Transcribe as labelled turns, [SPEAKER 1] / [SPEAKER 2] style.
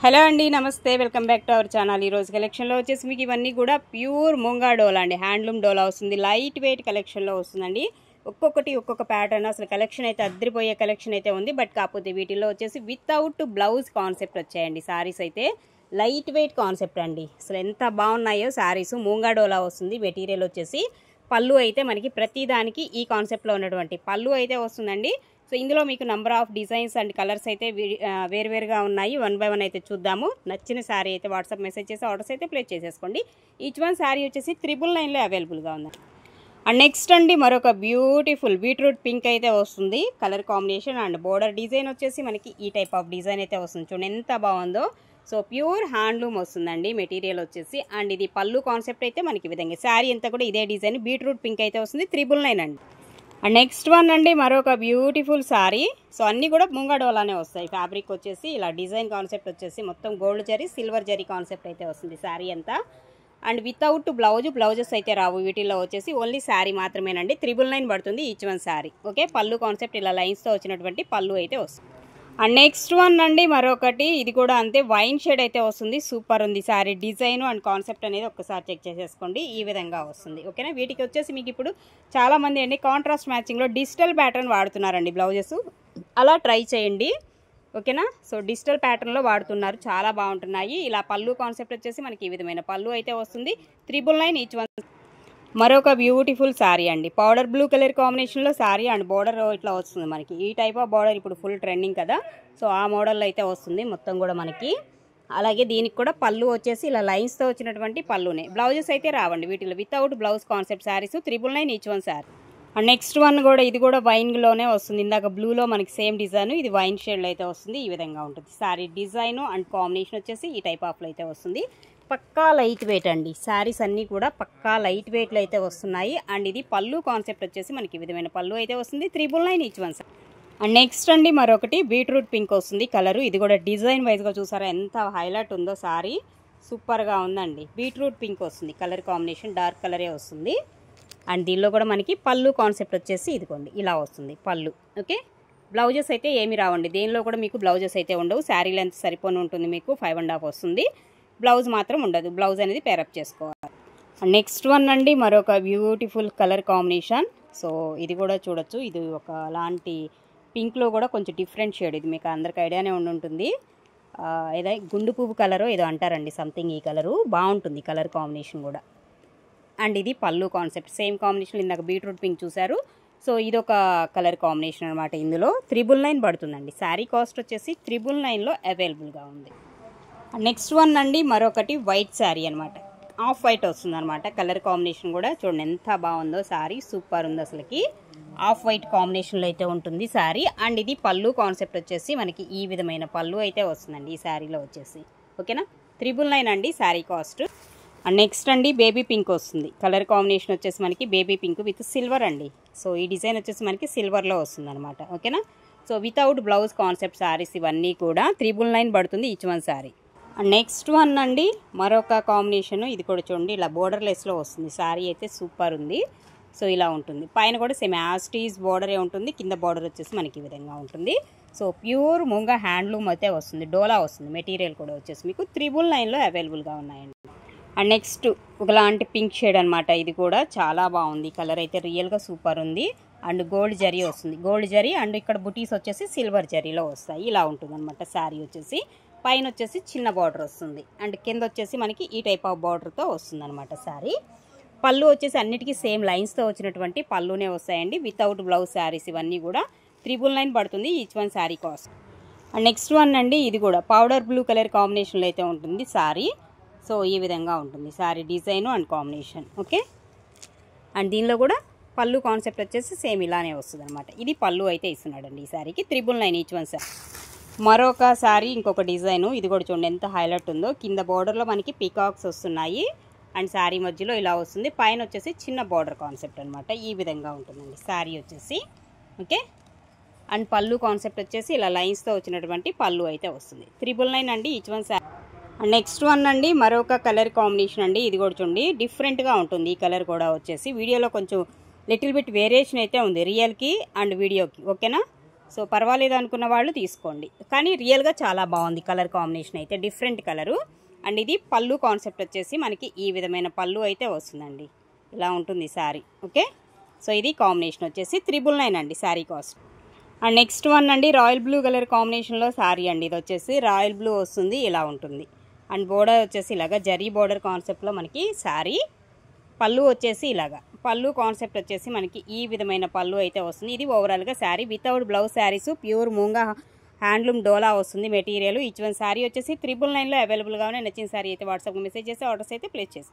[SPEAKER 1] Hello అండి, నమస్తే. Welcome back to our channel. ఈరోజు కలెక్షన్లో వచ్చేసి మీకు ఇవన్నీ కూడా ప్యూర్ ముంగా డోలా అండి, హ్యాండ్లూమ్ డోలా వస్తుంది. లైట్ వెయిట్ కలెక్షన్లో వస్తుందండి. ఒక్కొక్కటి ఒక్కొక్క ప్యాటర్న్, అసలు కలెక్షన్ అయితే అద్దరిపోయే కలెక్షన్ అయితే ఉంది. బట్ కాకపోతే వీటిల్లో వచ్చేసి వితౌట్ బ్లౌజ్ కాన్సెప్ట్ వచ్చాయండి. శారీస్ అయితే లైట్ వెయిట్ కాన్సెప్ట్ అండి. అసలు ఎంత బాగున్నాయో శారీస్. ముంగా డోలా వస్తుంది. మెటీరియల్ వచ్చేసి పళ్ళు అయితే మనకి ప్రతిదానికి ఈ కాన్సెప్ట్లో ఉన్నటువంటి పళ్ళు అయితే వస్తుందండి. సో ఇందులో మీకు number of designs and colours అయితే వేరువేరుగా ఉన్నాయి. 1 బై 1 అయితే చూద్దాము. నచ్చిన శారీ అయితే వాట్సాప్ మెసేజ్ చేసి ఆర్డర్స్ అయితే ప్లేస్ చేసేసుకోండి. ఈచ్ వన్ శారీ వచ్చేసి 999లో అవైలబుల్గా ఉంది. అండ్ నెక్స్ట్ అండి, మరొక బ్యూటిఫుల్ బీట్రూట్ పింక్ అయితే వస్తుంది. Colour combination and border design వచ్చేసి మనకి ఈ టైప్ ఆఫ్ డిజైన్ అయితే వస్తుంది. చూడండి ఎంత బాగుందో. సో ప్యూర్ హ్యాండ్లూమ్ వస్తుందండి మెటీరియల్ వచ్చేసి. అండ్ ఇది పళ్ళు కాన్సెప్ట్ అయితే మనకి ఈ విధంగా శారీ అంతా కూడా ఇదే డిజైన్ బీట్రూట్ పింక్ అయితే వస్తుంది. 999 అండి. అండ్ నెక్స్ట్ వన్ అండి, మరొక బ్యూటిఫుల్ శారీ. సో అన్నీ కూడా ముంగా డోలానే వస్తాయి. ఫ్యాబ్రిక్ వచ్చేసి ఇలా డిజైన్ కాన్సెప్ట్ వచ్చేసి మొత్తం gold zari silver zari concept అయితే వస్తుంది శారీ అంతా. అండ్ వితౌట్ బ్లౌజెస్ అయితే రావు వీటిల్లో వచ్చేసి. ఓన్లీ శారీ మాత్రమేనండి. 999 పడుతుంది ఈచ్ వన్ శారీ. ఓకే, పళ్ళు కాన్సెప్ట్ ఇలా లైన్స్తో వచ్చినటువంటి పళ్ళు అయితే వస్తుంది. అండ్ నెక్స్ట్ వన్ అండి, మరొకటి. ఇది కూడా అంతే వైన్ షేడ్ అయితే వస్తుంది. సూపర్ ఉంది శారీ డిజైన్ అండ్ కాన్సెప్ట్ అనేది ఒక్కసారి చెక్ చేసేసుకోండి. ఈ విధంగా వస్తుంది. ఓకేనా, వీటికి వచ్చేసి మీకు ఇప్పుడు చాలామంది అండి కాంట్రాస్ట్ మ్యాచింగ్లో డిజిటల్ ప్యాటర్న్ వాడుతున్నారండి బ్లౌజెస్. అలా ట్రై చేయండి. ఓకేనా, సో డిజిటల్ ప్యాటర్న్లో వాడుతున్నారు, చాలా బాగుంటున్నాయి. ఇలా పళ్ళు కాన్సెప్ట్ వచ్చేసి మనకి ఈ విధమైన పళ్ళు అయితే వస్తుంది. 999 ఈచ్ వన్. మరొక బ్యూటిఫుల్ శారీ అండి, పౌడర్ బ్లూ కలర్ కాంబినేషన్లో శారీ అండ్ బోర్డర్ ఇట్లా వస్తుంది మనకి. ఈ టైప్ ఆఫ్ బోర్డర్ ఇప్పుడు ఫుల్ ట్రెండింగ్ కదా. సో ఆ మోడల్లో అయితే వస్తుంది మొత్తం కూడా మనకి. అలాగే దీనికి కూడా పళ్ళు వచ్చేసి ఇలా లైన్స్తో వచ్చినటువంటి పళ్ళునే. బ్లౌజెస్ అయితే రావండి వీటిలో. Without blouse concept saris 999 each one sari. And next one కూడా, ఇది కూడా వైన్లోనే వస్తుంది. ఇందాక బ్లూలో మనకి సేమ్ డిజైన్, ఇది వైన్ షేడ్లో అయితే వస్తుంది. ఈ విధంగా ఉంటుంది శారీ డిజైన్ అండ్ కాంబినేషన్ వచ్చేసి ఈ టైప్ ఆఫ్లో అయితే వస్తుంది. పక్కా లైట్ వెయిట్ అండి. శారీస్ అన్నీ కూడా పక్కా లైట్ వెయిట్లో అయితే వస్తున్నాయి. అండ్ ఇది పళ్ళు కాన్సెప్ట్ వచ్చేసి మనకి ఈ విధమైన పళ్ళు అయితే వస్తుంది. 999 ఈచ్ వన్. అండ్ నెక్స్ట్ అండి, మరొకటి బీట్రూట్ పింక్ వస్తుంది కలరు. ఇది కూడా డిజైన్ వైజ్గా చూసారా ఎంత హైలైట్ ఉందో శారీ. సూపర్గా ఉందండి. బీట్రూట్ పింక్ వస్తుంది కలర్ కాంబినేషన్, డార్క్ కలరే వస్తుంది. అండ్ దీనిలో కూడా మనకి పళ్ళు కాన్సెప్ట్ వచ్చేసి ఇదిగోండి ఇలా వస్తుంది పళ్ళు. ఓకే, బ్లౌజెస్ అయితే ఏమి రావండి. దేనిలో కూడా మీకు బ్లౌజెస్ అయితే ఉండవు. శారీ లెంత్ సరిపోని ఉంటుంది మీకు, 5.5 వస్తుంది. బ్లౌజ్ మాత్రం ఉండదు. బ్లౌజ్ అనేది పేరప్ చేసుకోవాలి. నెక్స్ట్ వన్ అండి, మరొక బ్యూటిఫుల్ కలర్ కాంబినేషన్. సో ఇది కూడా చూడొచ్చు. ఇది ఒక లాంటి పింక్లో కూడా కొంచెం డిఫరెంట్ షేడ్. ఇది మీకు అందరికి ఐడియానే ఉంటుంది. ఏదో గుండు పువ్వు కలరు ఏదో అంటారండి సంథింగ్. ఈ కలరు బాగుంటుంది కలర్ కాంబినేషన్ కూడా. అండ్ ఇది పళ్ళు కాన్సెప్ట్ సేమ్ కాంబినేషన్. ఇందాక బీట్రూట్ పింక్ చూసారు. సో ఇది ఒక కలర్ కాంబినేషన్ అనమాట. ఇందులో 999 పడుతుందండి. శారీ కాస్ట్ వచ్చేసి 999లో అవైలబుల్గా ఉంది. నెక్స్ట్ వన్ అండి, మరొకటి వైట్ శారీ అనమాట. ఆఫ్ వైట్ వస్తుంది అనమాట. కలర్ కాంబినేషన్ కూడా చూడండి ఎంత బాగుందో శారీ. సూపర్ ఉంది అసలుకి. ఆఫ్ వైట్ కాంబినేషన్లో అయితే ఉంటుంది శారీ. అండ్ ఇది పళ్ళు కాన్సెప్ట్ వచ్చేసి మనకి ఈ విధమైన పళ్ళు అయితే వస్తుందండి ఈ శారీలో వచ్చేసి. ఓకేనా, 999 అండి శారీ కాస్ట్. అండ్ నెక్స్ట్ అండి, బేబీ పింక్ వస్తుంది. కలర్ కాంబినేషన్ వచ్చేసి మనకి బేబీ పింక్ విత్ సిల్వర్ అండి. సో ఈ డిజైన్ వచ్చేసి మనకి సిల్వర్లో వస్తుంది అనమాట. ఓకేనా, so without blouse concept saris ఇవన్నీ కూడా 999 పడుతుంది each one sari. And next one అండి, మరొక కాంబినేషన్. ఇది కూడా చూడండి ఇలా బోర్డర్లెస్లో వస్తుంది శారీ అయితే. సూపర్ ఉంది. సో ఇలా ఉంటుంది. పైన కూడా సేమ్ యాస్టీస్ బోర్డరే ఉంటుంది. కింద బోర్డర్ వచ్చేసి మనకి ఈ విధంగా ఉంటుంది. సో ప్యూర్ ముంగా హ్యాండ్లూమ్ అయితే వస్తుంది. డోలా వస్తుంది. మెటీరియల్ కూడా వచ్చేసి మీకు 999లో అవైలబుల్గా ఉన్నాయండి. అండ్ నెక్స్ట్ ఒకలాంటి పింక్ షేడ్ అనమాట. ఇది కూడా చాలా బాగుంది. కలర్ అయితే రియల్గా సూపర్ ఉంది. అండ్ గోల్డ్ జరీ వస్తుంది. గోల్డ్ జరీ అండ్ ఇక్కడ బుటీస్ వచ్చేసి సిల్వర్ జరీలో వస్తాయి. ఇలా ఉంటుంది అనమాట శారీ వచ్చేసి. పైన వచ్చేసి చిన్న బార్డర్ వస్తుంది. అండ్ కింద వచ్చేసి మనకి ఈ టైప్ ఆఫ్ బార్డర్తో వస్తుంది అనమాట శారీ. పళ్ళు వచ్చేసి అన్నిటికీ సేమ్ లైన్స్తో వచ్చినటువంటి పళ్ళునే వస్తాయండి. వితౌట్ బ్లౌజ్ శారీస్ ఇవన్నీ కూడా 999 పడుతుంది each one sari cost. And next one అండి, ఇది కూడా పౌడర్ బ్లూ కలర్ కాంబినేషన్లో అయితే ఉంటుంది శారీ. సో ఈ విధంగా ఉంటుంది sari design and combination. Okay, and దీనిలో కూడా పళ్ళు కాన్సెప్ట్ వచ్చేసి సేమ్ ఇలానే వస్తుంది అనమాట. ఇది పళ్ళు అయితే ఇస్తున్నాడండి ఈ శారీకి. 999 ఈచ్ వన్ శారీ. మరొక శారీ ఇంకొక డిజైను. ఇది కూడా చూడండి ఎంత హైలైట్ ఉందో. కింద బార్డర్లో మనకి పీకాక్స్ వస్తున్నాయి. అండ్ శారీ మధ్యలో ఇలా వస్తుంది. పైన వచ్చేసి చిన్న బార్డర్ కాన్సెప్ట్ అనమాట. ఈ విధంగా ఉంటుందండి శారీ వచ్చేసి. ఓకే, అండ్ పళ్ళు కాన్సెప్ట్ వచ్చేసి ఇలా లైన్స్తో వచ్చినటువంటి పళ్ళు అయితే వస్తుంది. 999 అండి each one sari. And next one అండి, మరొక కలర్ కాంబినేషన్ అండి. ఇది కూడా చూడండి డిఫరెంట్గా ఉంటుంది. ఈ కలర్ కూడా వచ్చేసి వీడియోలో కొంచెం లిటిల్ బిట్ వేరియేషన్ అయితే ఉంది రియల్కి అండ్ వీడియోకి. ఓకేనా, సో పర్వాలేదు అనుకున్న వాళ్ళు తీసుకోండి. కానీ రియల్గా చాలా బాగుంది కలర్ కాంబినేషన్ అయితే, డిఫరెంట్ కలరు. అండ్ ఇది పళ్ళు కాన్సెప్ట్ వచ్చేసి మనకి ఈ విధమైన పళ్ళు అయితే వస్తుందండి. ఇలా ఉంటుంది శారీ. ఓకే, సో ఇది కాంబినేషన్ వచ్చేసి 999 అండి sari cost. And next one అండి రాయల్ బ్లూ కలర్ కాంబినేషన్లో శారీ అండి. ఇది వచ్చేసి రాయల్ బ్లూ వస్తుంది, ఇలా ఉంటుంది. అండ్ బోర్డర్ వచ్చేసి ఇలాగా జరీ బోర్డర్ కాన్సెప్ట్లో మనకి శారీ. పళ్ళు వచ్చేసి ఇలాగా, పళ్ళు కాన్సెప్ట్ వచ్చేసి మనకి ఈ విధమైన పళ్ళు అయితే వస్తుంది. ఇది ఓవరాల్గా sari without blouse saris, pure moonga handloom dola వస్తుంది మెటీరియల్. ఈచ్ వన్ శారీ వచ్చేసి 999లో అవైలబుల్గా ఉన్నాయి. నచ్చిన శారీ అయితే వాట్సాప్కి మెసేజ్ చేసి ఆర్డర్స్ అయితే ప్లేస్ చేసి